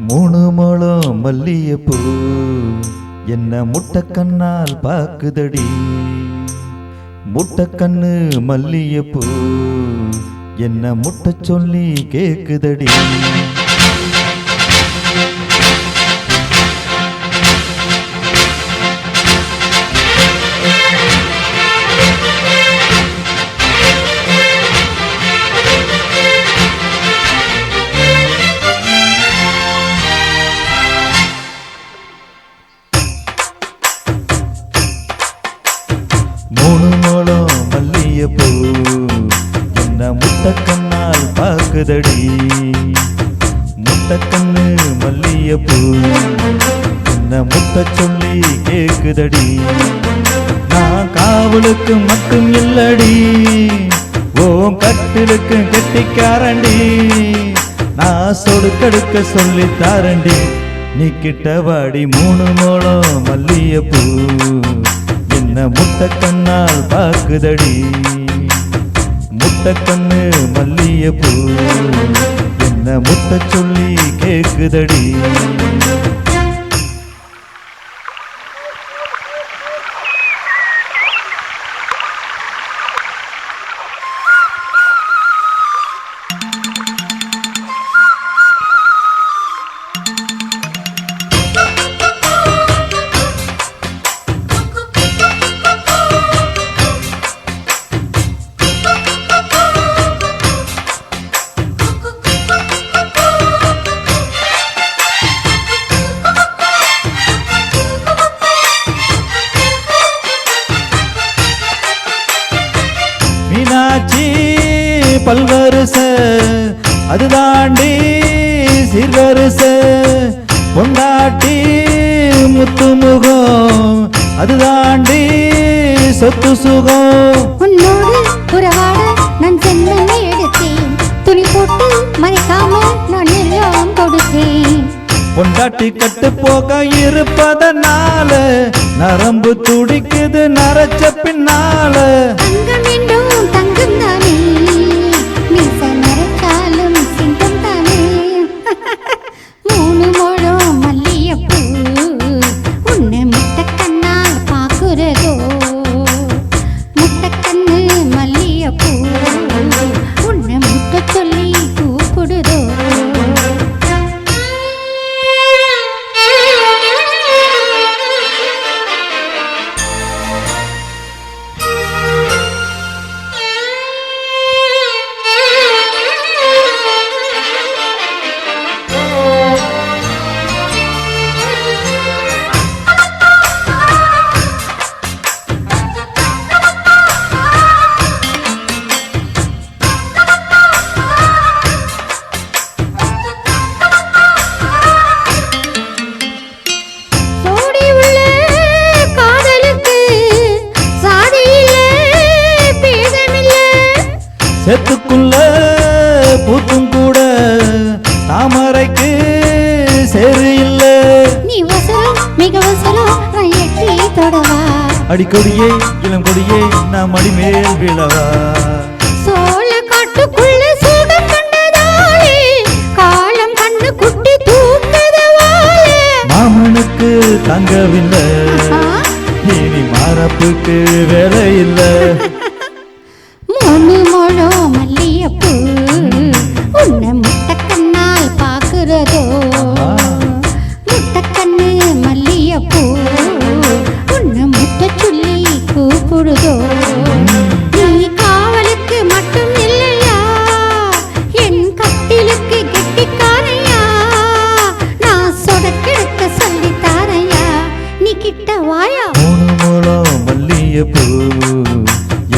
மூணு முழம் மல்லிகைப்பூ என்ன முட்டைக்கண்ணால் பாக்குதடி. முட்டைக்கண்ணு மல்லிகைப்பூ என்ன முட்டை சொல்லி கேக்குதடி. மூணு முழம் மல்லிகைப்பூ என்ன முட்டைக்கண்ணால் பாக்குதடி. முட்டைக்கண்ணு மல்லிகைப்பூ என்ன முட்டை சொல்லி கேக்குதடி. நான் காவலுக்கு மட்டும் இல்லடி, ஓம் கட்டிலுக்கு கெட்டிக்காரண்டி. நான் சொடுக்கெடுக்க சொல்லி தாரண்டி, நீ கிட்டவாடி. மூணு முழம் மல்லிகைப்பூ என்ன முட்டைக்கண்ணால் பாக்குதடி. முட்டைக்கண்ணு மல்லிகைப்பூ என்ன முட்டை சொல்லி கேக்குதடி. மீனாட்சி பல்வரிச அது தாண்டி சீர்வரிச. பொண்டாட்டி முத்துமுகம் அது தாண்டி சொத்து சுகம். உன்னோடு உறவாட நான் சென்னை எடுத்தேன், துணி போட்டு மறைக்காம நான் எல்லாம் கொடுத்தேன். பொண்டாட்டி கட்டு போக இருப்பதனால நரம்பு துடிக்குது நரச்ச பின்னால. தங்கம் வேண்டும் தங்கம் தானே, மீச நரைச்சாலும் சிங்கம் தானே. மூணு முழம் மல்லிகைப்பூ உன்னை முட்டைக்கண்ணால் பாக்குறதோ. முட்டைக்கண்ணு மல்லிகைப்பூ உன்னை முட்டை சொல்லி கூப்பிடுதோ. சேத்துக்குள்ள பூத்தும் கூட தாமரைக்கு சேரு இல்ல. நீ வசலம் மிக வசலம், நான் எட்டி தொடவா. அடிக்கொடியே இளம் கொடியே நாம் அடிமேல் விழவா. சோழ காட்டுக்குள்ள சூடம் கண்டதாலே காலம் கண்ணு குட்டி தூக்குதவாலே. மாமனுக்கு தங்கவில்லை, இனி மாறப்புக்கு வேலை இல்லை. மூணு முழம் மல்லிகைப்பூ உன்னை முட்டைக்கண்ணால் பாக்குறதோ. முட்டைக்கண்ணு மல்லிகைப்பூ உன்னை முட்டை சொல்லி கூப்பிடுதோ. நீ காவலுக்கு மட்டும் இல்லையா, என் கட்டிலுக்கு கெட்டிக்காரையா. நான் சொடக்கெடுக்க சொல்லி தாரையா, நீ கிட்ட வாயா. மூணு முழம் மல்லிகைப்பூ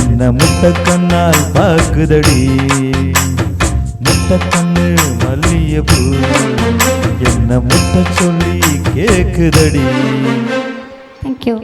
என்ன முட்டைக்கண்ணால் பாக்குதடி. முட்டைக்கண்ணு மல்லிகைப்பூ என்ன முட்டை சொல்லி கேக்குதடி. Thank you.